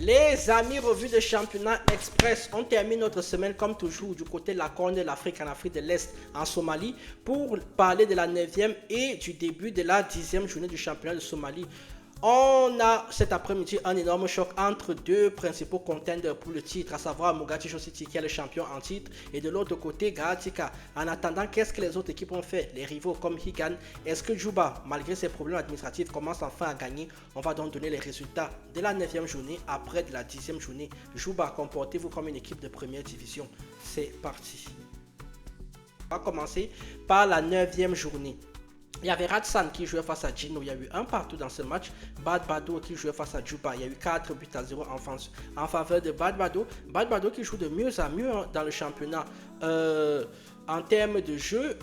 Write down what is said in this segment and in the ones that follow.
Les amis, revue de championnat express. On termine notre semaine comme toujours du côté de la Corne de l'Afrique, en Afrique de l'Est, en Somalie, pour parler de la 9e et du début de la 10e journée du championnat de Somalie. On a cet après-midi un énorme choc entre deux principaux contenders pour le titre, à savoir Mogadiscio City qui est le champion en titre et de l'autre côté Garatika. En attendant, qu'est-ce que les autres équipes ont fait? Les rivaux comme Higan, est-ce que Juba, malgré ses problèmes administratifs, commence enfin à gagner? On va donc donner les résultats de la 9e journée après de la 10e journée. Juba, comportez-vous comme une équipe de première division. C'est parti. On va commencer par la 9e journée. Il y avait Ratsan qui jouait face à Gino, il y a eu un partout dans ce match. Bad Bado qui jouait face à Juba, il y a eu 4 buts à 0 en faveur de Bad Bado. Bad Bado qui joue de mieux en mieux dans le championnat. En termes de jeu,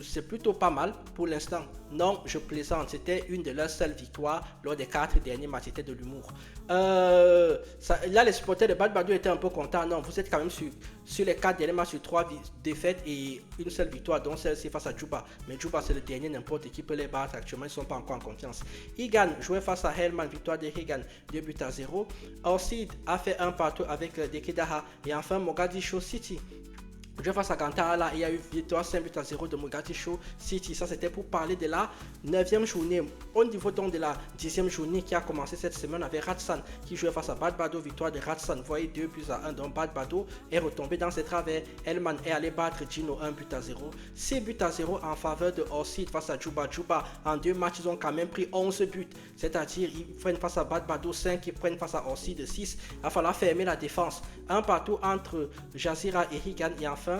c'est plutôt pas mal pour l'instant. Non, je plaisante, c'était une de leurs seules victoires lors des 4 derniers matchs, c'était de l'humour. Là, les supporters de Bad Bado étaient un peu contents. Non, vous êtes quand même sur les 4 derniers matchs, sur 3 défaites et une seule victoire, dont celle-ci face à Juba. Mais Juba, c'est le dernier, n'importe qui peut les battre. Actuellement, ils ne sont pas encore en confiance. Higan jouait face à Hellman, victoire de Higan, 2 buts à 0. Orsid a fait un partout avec Dekedaha. Et enfin, Mogadiscio City joué face à Gantala, il y a eu victoire 5 buts à 0 de Mogadiscio City. Ça, c'était pour parler de la 9e journée. Au niveau donc de la 10e journée qui a commencé cette semaine avec Ratsan qui jouait face à Bad Bado, victoire de Ratsan. Vous voyez 2 buts à 1. Donc Bad Bado est retombé dans ses travers. Elman est allé battre Gino 1 but à 0. 6 buts à 0 en faveur de Orsid face à Juba. Juba, en 2 matchs, ils ont quand même pris 11 buts. C'est-à-dire, ils prennent face à Bad Bado 5, ils prennent face à Orsid 6. Il va falloir fermer la défense. Un partout entre Jazira et Higan et enfin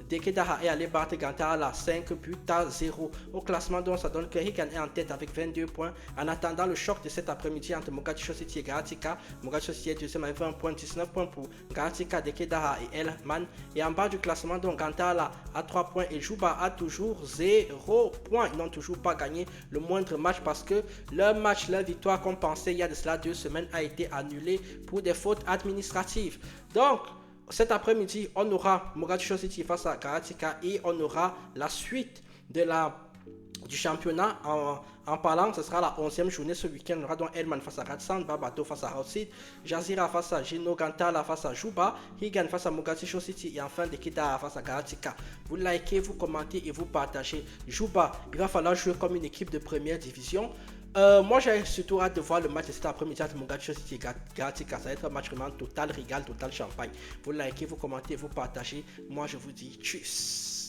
Dekedaha est allé battre Gantala 5 buts à 0. Au classement, donc, ça donne que Higan est en tête avec 22 points. En attendant le choc de cet après-midi entre Mogadiscio City et Garatika, Mogadiscio City est deuxième avec 20 points, 19 points pour Garatika, Dekedaha et Elman. Et en bas du classement, donc, Gantala a 3 points et Juba a toujours 0 points. Ils n'ont toujours pas gagné le moindre match parce que leur match, leur victoire qu'on pensait il y a de cela 2 semaines a été annulée pour des fautes administratives. Donc, cet après-midi, on aura Mogadiscio City face à Garatika et on aura la suite du championnat en parlant. Ce sera la 11e journée ce week-end. On aura donc Elman face à Ratsan, Babato face à Orsid, Jazira face à Gino, Gantala face à Juba, Higan face à Mogadiscio City et enfin Dekida face à Garatika. Vous likez, vous commentez et vous partagez. Juba, il va falloir jouer comme une équipe de première division. Moi j'ai surtout hâte de voir le match de cet après-midi entre Mogadiscio City et Garatika. Ça va être un match vraiment total régal, total champagne. Vous likez, vous commentez, vous partagez. Moi je vous dis tchuss.